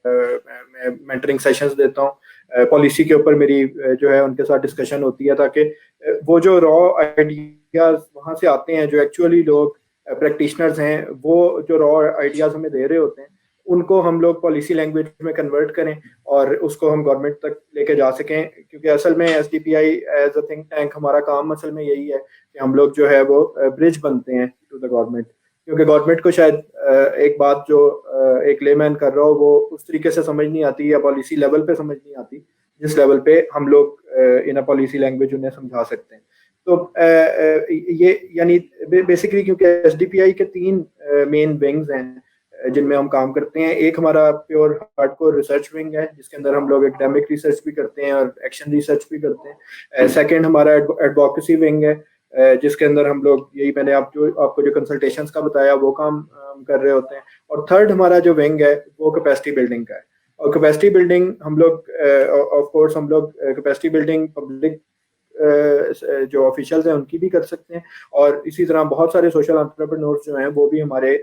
میں مینٹرنگ سیشنز دیتا ہوں. پالیسی کے اوپر میری جو ہے ان کے ساتھ ڈسکشن ہوتی ہے, تاکہ وہ جو را آئیڈیاز وہاں سے آتے ہیں, جو ایکچولی لوگ پریکٹیشنرز ہیں, وہ جو را آئیڈیاز ہمیں دے رہے ہوتے ہیں, ان کو ہم لوگ پالیسی لینگویج میں کنورٹ کریں اور اس کو ہم گورنمنٹ تک لے کے جا سکیں. کیونکہ اصل میں S D P I as a think tank ہمارا کام اصل میں یہی ہے کہ ہم لوگ جو ہے وہ برج بنتے ہیں ٹو دا گورنمنٹ. کیونکہ گورنمنٹ کو شاید ایک بات جو ایک لے مین کر رہا ہو وہ اس طریقے سے سمجھ نہیں آتی, یا پالیسی لیول پہ سمجھ نہیں آتی جس لیول پہ ہم لوگ ان اے پالیسی لینگویج انہیں سمجھا سکتے ہیں. تو یہ یعنی بیسکلی کیونکہ ایس ڈی پی آئی کے 3 مین ونگز ہیں جن میں ہم کام کرتے ہیں. ایک ہمارا pure hard core research wing ہے جس کے اندر ہم لوگ ایکڈیمک ریسرچ بھی کرتے ہیں اور ایکشن ریسرچ بھی کرتے ہیں. سیکنڈ ہمارا ایڈوکیسی ونگ ہے جس کے اندر ہم لوگ یہی میں نے آپ کو جو کنسلٹیشنز کا بتایا وہ کام کر رہے ہوتے ہیں. اور تھرڈ ہمارا جو ونگ ہے وہ کیپیسٹی بلڈنگ کا ہے. اور کیپیسٹی بلڈنگ ہم لوگ آف کورس ہم لوگ کیپیسٹی بلڈنگ پبلک جو آفیشلز ہیں ان کی بھی کر سکتے ہیں, اور اسی طرح بہت سارے سوشل انٹرپرینورز جو ہیں وہ بھی ہمارے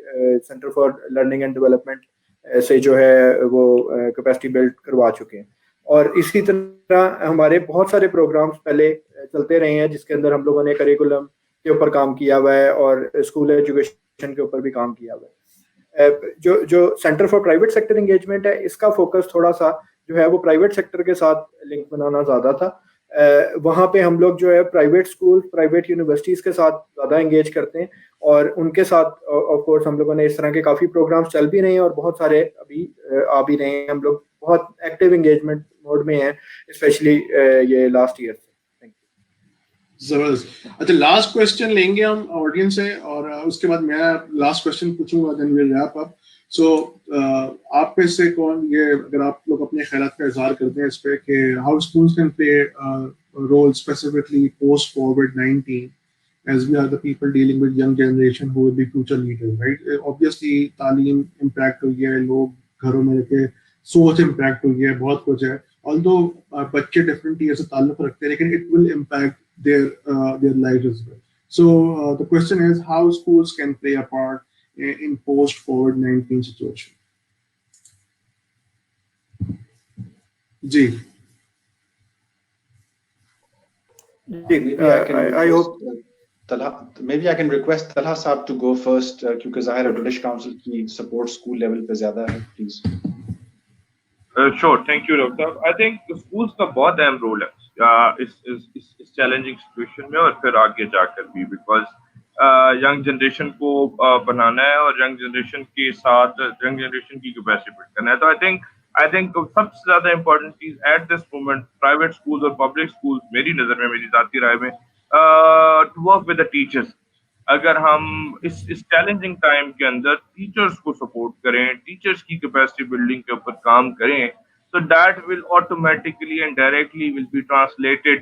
centre for learning and development سے جو ہے وہ کیپیسٹی بلڈ کروا چکے ہیں. اور اسی طرح ہمارے بہت سارے پروگرامز پہلے چلتے رہے ہیں جس کے اندر ہم لوگوں نے کریکولم کے اوپر کام کیا ہوا ہے اور اسکول ایجوکیشن کے اوپر بھی کام کیا ہوا ہے. جو centre for private sector engagement ہے, اس کا فوکس تھوڑا سا جو ہے وہ پرائیویٹ سیکٹر کے ساتھ لنک بنانا زیادہ تھا. وہاں پہ ہم لوگ جو ہے پرائیویٹ اسکول پرائیویٹ یونیورسٹیز کے ساتھ زیادہ انگیج کرتے ہیں, اور ان کے ساتھ آف کورس ہم لوگوں نے اس طرح کے کافی پروگرامز چل بھی رہے ہیں اور بہت سارے ابھی آ بھی رہے ہیں. ہم لوگ بہت ایکٹیو انگیجمنٹ موڈ میں ہیں اسپیشلی یہ لاسٹ ایئر سے. زبردست. اچھا, لاسٹ کوشچن لیں گے ہم آڈینس سے, اور اس کے بعد میں لاسٹ کوشچن پوچھوں گا, دین ویل ریپ اپ. سو آپ میں سے کون, یہ اگر آپ لوگ اپنے خیالات کا اظہار کرتے ہیں اس پہ کہ how schools can play role specifically post کووڈ-19 as we are the people dealing with young generation who will be future leaders, right? Obviously تعلیم امپیکٹ ہوئی ہے, لوگ گھروں میں رہ کے سوچ امپیکٹ ہوئی ہے, بہت کچھ ہے. although بچے ڈفرینٹ ایئر سے تعلق رکھتے ہیں لیکن it will impact their lives as well. So the question is how schools can play a part in post COVID-19 situation. G I hope maybe I can request Talha صاحب to go first کیونکہ ظاہر ہے British Council کی support school level پہ زیادہ ہے. Please. Sure, thank you Dr. I think schools کا بہت اہم رول ہے اس چیلنجنگ سچویشن میں اور پھر آگے جا کر بھی, بیکاز ینگ جنریشن کو بنانا ہے اور ینگ جنریشن کے ساتھ ینگ جنریشن کی کیپیسٹی بلڈ کرنا ہے. تو آئی تھنک سب سے زیادہ امپورٹنٹ چیز at this moment private schools اور پبلک اسکولز میری نظر میں, میری ذاتی رائے میں, to work with the teachers. اگر ہم اس چیلنجنگ ٹائم کے اندر ٹیچرس کو سپورٹ کریں, ٹیچرس کی کیپیسٹی بلڈنگ کے اوپر کام کریں, so that will automatically and directly will be translated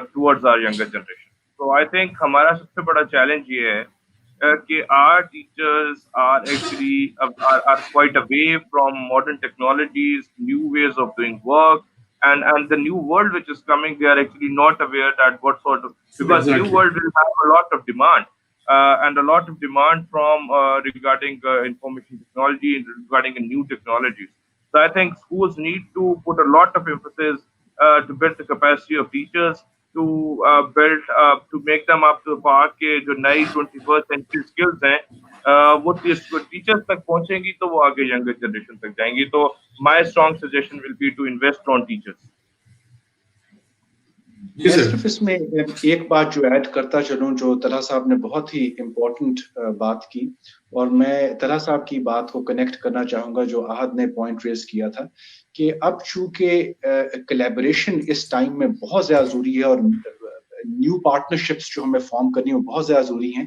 towards our younger generation. So I think ہمارا سب سے بڑا چیلنج یہ ہے کہ our teachers are actually are quite away from modern technologies, new ways of doing work, and the new world which is coming, they are actually not aware that what sort of, because Exactly. new world will have a lot of demand. And a lot of demand from regarding information technology and regarding new technologies. So I think schools need to put a lot of emphasis to build the capacity of teachers, to build to make them up to the par ke jo nayi 21st century skills hain wo teachers tak pahunchegi to wo aage younger generation tak jayengi. So my strong suggestion will be to invest on teachers. میں صرف اس میں ایک بات جو add کرتا چلوں, جو طلحہ صاحب نے بہت ہی امپورٹنٹ بات کی, اور میں طلحہ صاحب کی بات کو کنیکٹ کرنا چاہوں گا جو احد نے پوائنٹ ریز کیا تھا کہ اب چونکہ کلیبریشن اس ٹائم میں بہت زیادہ ضروری ہے اور نیو پارٹنرشپس جو ہمیں فارم کرنی وہ بہت زیادہ ضروری ہیں,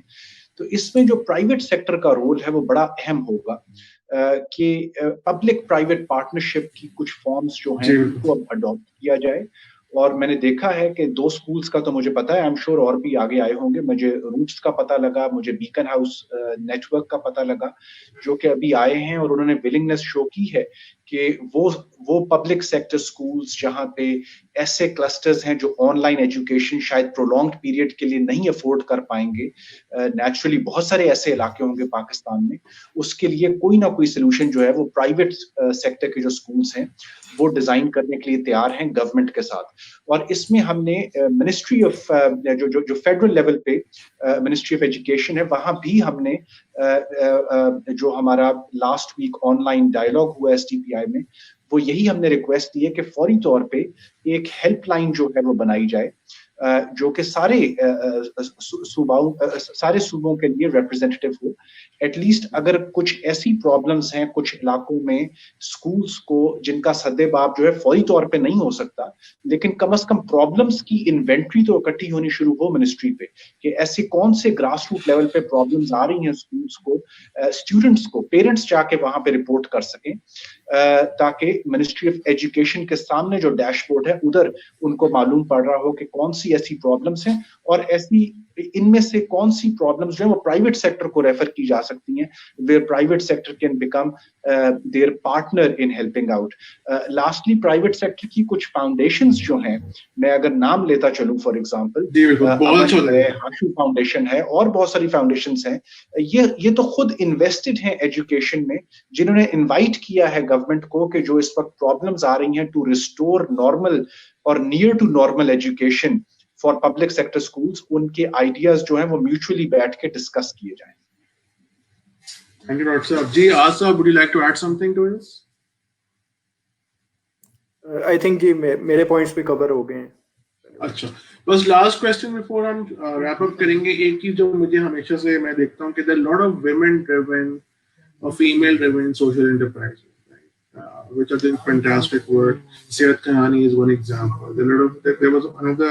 تو اس میں جو پرائیویٹ سیکٹر کا رول ہے وہ بڑا اہم ہوگا کہ پبلک پرائیویٹ پارٹنرشپ کی کچھ فارمز جو ہیں ان کو اب اڈاپٹ کیا جائے. اور میں نے دیکھا ہے کہ 2 اسکولس کا تو مجھے پتا ہے, آئی ایم شیور اور بھی آگے آئے ہوں گے. مجھے روٹس کا پتہ لگا, مجھے بیکن ہاؤس نیٹ ورک کا پتہ لگا, جو کہ ابھی آئے ہیں اور انہوں نے ولنگنس شو کی ہے کہ وہ پبلک سیکٹر سکولز جہاں پہ ایسے کلسٹرز ہیں جو آن لائن ایجوکیشن شاید پرولونگڈ پیریڈ کے لیے نہیں افورڈ کر پائیں گے, نیچرلی بہت سارے ایسے علاقے ہوں گے پاکستان میں, اس کے لیے کوئی نہ کوئی سلوشن جو ہے وہ پرائیویٹ سیکٹر کے جو سکولز ہیں وہ ڈیزائن کرنے کے لیے تیار ہیں گورنمنٹ کے ساتھ. اور اس میں ہم نے منسٹری آف جو فیڈرل لیول پہ منسٹری آف ایجوکیشن ہے وہاں بھی ہم نے جو ہمارا last week online dialogue ہوا ایس ٹی پی آئی میں, وہ یہی ہم نے ریکویسٹ کی ہے کہ فوری طور پہ ایک ہیلپ لائن جو ہے وہ بنائی جائے جو کہ سارے صوبوں کے لیے ریپرزینٹیو ہو. ایٹ لیسٹ اگر کچھ ایسی پرابلمس ہیں کچھ علاقوں میں اسکولس کو جن کا سدباب جو ہے فوری طور پہ نہیں ہو سکتا, لیکن کم از کم پرابلمس کی انوینٹری تو اکٹھی ہونی شروع ہو منسٹری پہ کہ ایسے کون سے گراس روٹ لیول پہ پرابلمس آ رہی ہیں اسکولس کو, اسٹوڈنٹس کو, پیرنٹس جا کے وہاں پہ رپورٹ کر سکیں تاکہ منسٹری آف ایجوکیشن کے سامنے جو ڈیش بورڈ ہے ادھر ان کو معلوم پڑ رہا ہو کہ کون سی ایسی پرابلمس ہیں اور ایسی ان میں سے کون سی پرابلمس جو ہیں وہ پرائیویٹ سیکٹر کو ریفر کی جا سکتی ہیں where private sector can become their partner in helping out. Lastly private sector کی کچھ فاؤنڈیشنز جو ہیں, میں اگر نام لیتا چلوں فار ایگزامپل ہاشو فاؤنڈیشن ہے اور بہت ساری فاؤنڈیشنز ہیں, یہ تو خود انویسٹڈ ہیں ایجوکیشن میں, جنہوں نے انوائٹ کیا ہے گورنمنٹ کو کہ جو اس وقت پرابلمز آ رہی ہیں ٹو ریسٹور نارمل اور near to normal education for public sector schools, ان کے آئیڈیاز جو ہیں وہ میوچولی بیٹھ کے ڈسکس کیے جائیں. Thank you, Dr. Saab. Ji, Asaf, would you like to add something to this? I think جی میرے پوائنٹس بھی کور ہو گئے ہیں. اچھا, بس لاسٹ کوسچن بفور ہم ریپ اپ کریں گے. ایک چیز جو مجھے ہمیشہ سے میں دیکھتا ہوں کہ there are a lot of women driven or female driven social enterprises, which are doing fantastic work. Sayed Khayani is one example. There was another,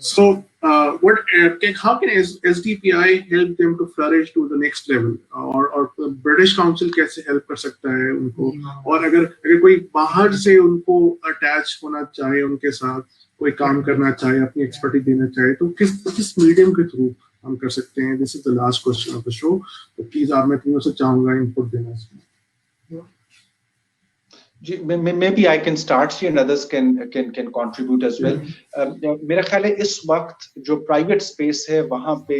So how can SDPI help them to flourish to the next level, اور British Council کیسے help کر سکتا ہے ان کو, اور اگر کوئی باہر سے ان کو اٹیچ ہونا چاہے, ان کے ساتھ کوئی کام کرنا چاہے, اپنی ایکسپرٹی دینا چاہے, تو کس میڈیم کے تھرو ہم کر سکتے ہیں؟ This is the last question of the show. تو پلیز آپ میں تمہیں سے چاہوں گا انپٹ دینا اس میں. Maybe I can start here and others can contribute as well. میرا خیال ہے اس وقت جو پرائیویٹ اسپیس ہے وہاں پہ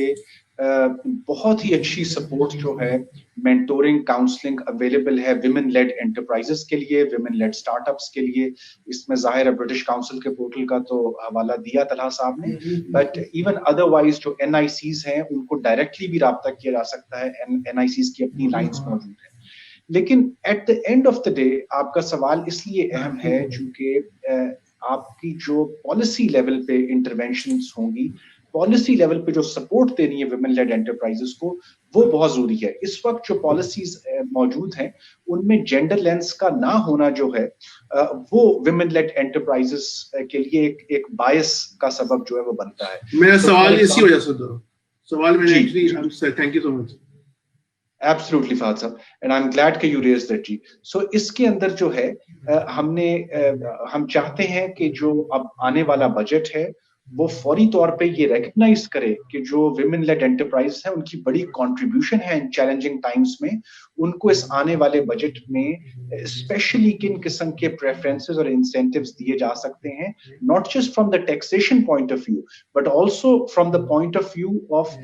بہت ہی اچھی سپورٹ جو ہے مینٹورنگ کاؤنسلنگ اویلیبل ہے ویمن لیڈ انٹرپرائزز کے لیے, ویمن لیڈ اسٹارٹ اپس کے لیے. اس میں ظاہر ہے برٹش کاؤنسل کے پورٹل کا تو حوالہ دیا طلحہ صاحب نے, بٹ ایون ادر وائز جو NICs ہیں ان کو ڈائریکٹلی بھی رابطہ کیا جا سکتا ہے. NICs کی اپنی لائنس موجود ہیں. لیکن at the end of the day آپ کا سوال اس لیے اہم ہے چونکہ آپ کی جو پالیسی لیول پہ انٹرونشنز ہوں گی, پالیسی لیول پہ جو سپورٹ دینی ہے ویمن لیڈ انٹرپرائزز کو, وہ بہت ضروری ہے. اس وقت جو پالیسیز موجود ہیں ان میں جینڈر لینس کا نہ ہونا جو ہے وہ ویمن لیڈ انٹرپرائزز کے لیے ایک بائس کا سبب جو ہے وہ بنتا ہے. میرا سوال اسی وجہ سے تھا, سوال میں نے thank you so much. Absolutely Fahad sahab, and I'm glad کہ you raised that جی. So اس کے اندر جو ہے ہم چاہتے ہیں کہ جو اب آنے والا بجٹ ہے وہ فوری طور پہ یہ ریکگنائز کرے کہ جو ویمن لیڈ انٹرپرائز ہیں ان کی بڑی کنٹریبیوشن ہے ان چیلنجنگ ٹائمز میں. ان کو اس آنے والے بجٹ میں اسپیشلی کن قسم کے پریفرنسز اور انسینٹیوز دیے جا سکتے ہیں, not just from the taxation point of view but also from the point of view of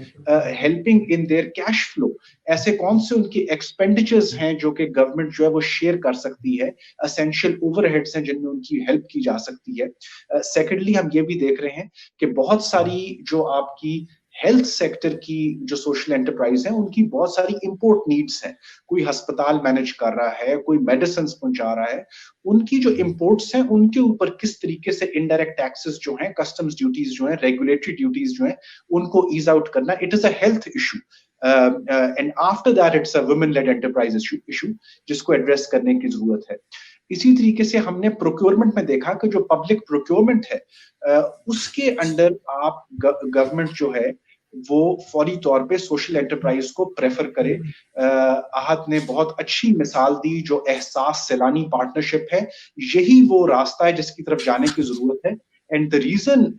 helping in their cash flow. ایسے کون سے ان کی ایکسپینڈیچرز ہیں جو کہ گورنمنٹ جو ہے وہ شیئر کر سکتی ہے, اسینشیل اوور ہیڈس ہیں جن میں ان کی ہیلپ کی جا سکتی ہے. سیکنڈلی ہم یہ بھی دیکھ رہے ہیں کہ بہت ساری جو آپ کی ہیلتھ سیکٹر کی جو سوشل انٹرپرائز ہیں ان کی بہت ساری امپورٹ نیڈس ہیں. کوئی ہسپتال مینج کر رہا ہے, کوئی میڈیسنس پہنچا رہا ہے, ان کی جو امپورٹس ہیں ان کے اوپر کس طریقے سے انڈائریکٹ ٹیکسز جو ہیں, کسٹمز ڈیوٹیز جو ہیں, ریگولیٹری ڈیوٹیز جو ہیں, ان کو ایز آؤٹ کرنا. It is a health issue and after that it's a women led enterprise issue جس کو ایڈریس کرنے کی ضرورت ہے. اسی طریقے سے ہم نے پروکیورمنٹ میں دیکھا کہ جو پبلک پروکیورمنٹ ہے اس کے انڈر آپ گورنمنٹ جو ہے وہ فوری طور پہ سوشل انٹرپرائز کو پریفر کرے. احد نے بہت اچھی مثال دی, جو احساس سیلانی پارٹنرشپ ہے, یہی وہ راستہ ہے جس کی طرف جانے کی ضرورت ہے. And the reason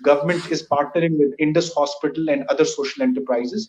Government is partnering with Indus Hospital and other social enterprises.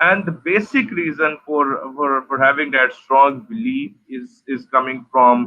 and the basic reason for having that strong belief is coming from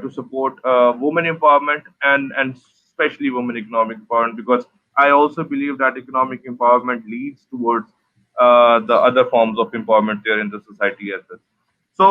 to support women empowerment and especially women economic empowerment, because I also believe that economic empowerment leads towards the other forms of empowerment there in the society as well. So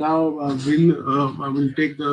Now we'll take the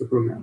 the program.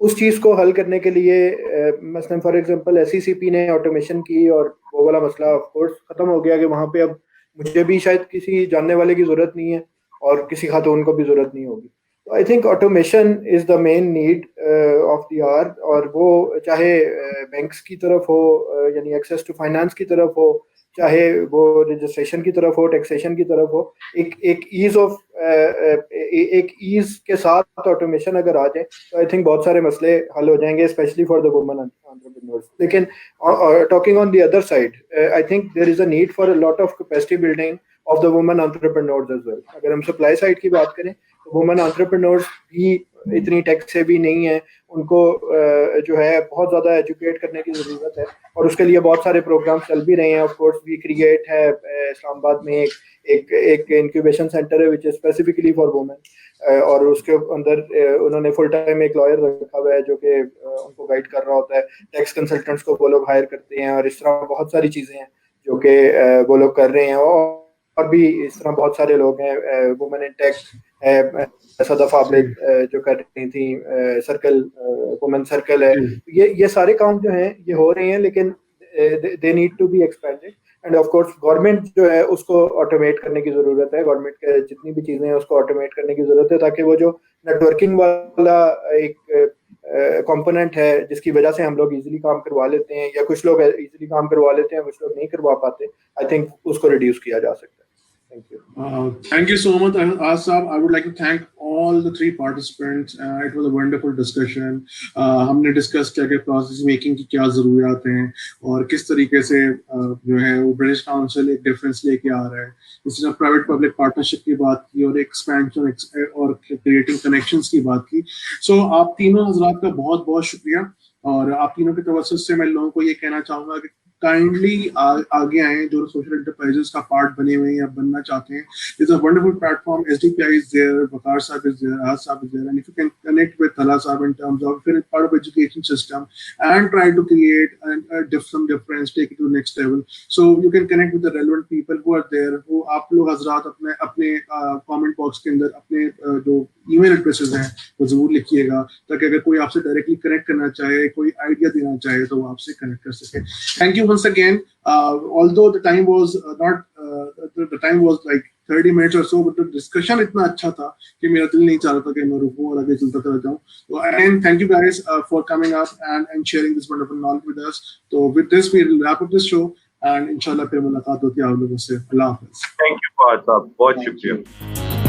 اس چیز کو حل کرنے کے لیے مثلا for example SECP نے automation کی اور وہ والا مسئلہ آف کورس ختم ہو گیا کہ وہاں پہ اب مجھے بھی شاید کسی جاننے والے کی ضرورت نہیں ہے اور کسی خاتون کو بھی ضرورت نہیں ہوگی. I think automation is the main need of the hour, اور وہ چاہے بینکس کی طرف ہو یعنی ایکسیس ٹو فائنانس کی طرف ہو, چاہے وہ رجسٹریشن کی طرف ہو, ٹیکسیشن کی طرف ہو. ایک ایز کے ساتھ آٹومیشن اگر آ جائے تو آئی تھنک بہت سارے مسئلے حل ہو جائیں گے, especially for the women entrepreneurs. لیکن talking on the other side, I think there is a need for a lot of capacity building of the women entrepreneurs as well. اگر ہم سپلائی سائڈ کی بات کریں تو وومن انٹرپرینورز بھی اتنی ٹیک سے بھی نہیں ہیں, ان کو جو ہے بہت زیادہ ایجوکیٹ کرنے کی ضرورت ہے, اور اس کے لیے بہت سارے پروگرام چل بھی رہے ہیں. آف کورس وی کریٹ ہے اسلام آباد میں ایک انکیوبیشن سینٹر ہے وچ از اسپیسیفکلی فار وومن, اور اس کے اندر انہوں نے فل ٹائم ایک لائر رکھا ہوا ہے جو کہ ان کو گائیڈ کر رہا ہوتا ہے. ٹیکس کنسلٹنٹس کو وہ لوگ ہائر کرتے ہیں, اور اس طرح بہت ساری چیزیں ہیں جو کہ وہ لوگ کر رہے ہیں. اور بھی اس طرح بہت سارے لوگ ہیں, وومن ان ٹیک صدف عابد جو کر رہی تھیں, سرکل وومن سرکل ہے. یہ سارے کام جو ہیں یہ ہو رہے ہیں, لیکن they need to be expanded. And of course government جو ہے اس کو آٹومیٹ کرنے کی ضرورت ہے. گورنمنٹ کے جتنی بھی چیزیں ہیں اس کو آٹومیٹ کرنے کی ضرورت ہے, تاکہ وہ جو نیٹ ورکنگ والا ایک کمپوننٹ ہے جس کی وجہ سے ہم لوگ ایزیلی کام کروا لیتے ہیں, یا کچھ لوگ ایزیلی کام کروا لیتے ہیں, کچھ لوگ نہیں کروا پاتے, آئی تھنک اس کو ریڈیوس کیا جا سکتا ہے. Thank you so much, Aaz Saab. I would like to thank all the three participants. It was a wonderful discussion. ہم نے ڈسکس کیا کہ پروسیس میکنگ کی کیا ضروریات ہیں اور کس طریقے سے جو ہے وہ برٹش کاؤنسل ایک ڈفرینس لے کے آ رہا ہے. اس نے پرائیویٹ پبلک پارٹنرشپ کی بات کی اور ایکسپینشن اور کریٹنگ کنیکشنز کی بات کی. سو آپ تینوں حضرات کا بہت بہت شکریہ, اور آپ تینوں کے توسط سے میں لوگوں کو یہ کہنا چاہوں گا کہ کائنڈلی آگے آئیں جو سوشل انٹرپرائزز کا پارٹ بنے ہوئے ہیں یا بننا چاہتے ہیں. It's a wonderful platform. SDPI is there, Waqar Saab is there, Aaz Saab is there, and if you can connect with Talha Saab in terms of if you're part of education system and try to create some difference, take it to the next level. So you can connect with the relevant people who are there, who آپ لوگ حضرات اپنے comment box کے اندر اپنے جو ای میل addresses ہیں وہ ضرور لکھیے گا, تاکہ اگر کوئی آپ سے ڈائریکٹلی کنیکٹ کرنا چاہے, کوئی آئیڈیا دینا چاہے تو وہ آپ سے کنیکٹ کر سکے. Thank you once again. Although the time was the time was like 30 minutes or so, but the discussion اتنا اچھا تھا کہ میرا دل نہیں چاہ رہا تھا کہ میں رکوں اور آگے چلتا چلا جاؤں. So and thank you guys for coming up and sharing this wonderful knowledge with us. So with this we will wrap up this show, and inshallah پھر ملاقات ہوتی ہے آپ لوگوں سے. اللہ حافظ. Thank you, Fahad Saab. بہت شکریہ.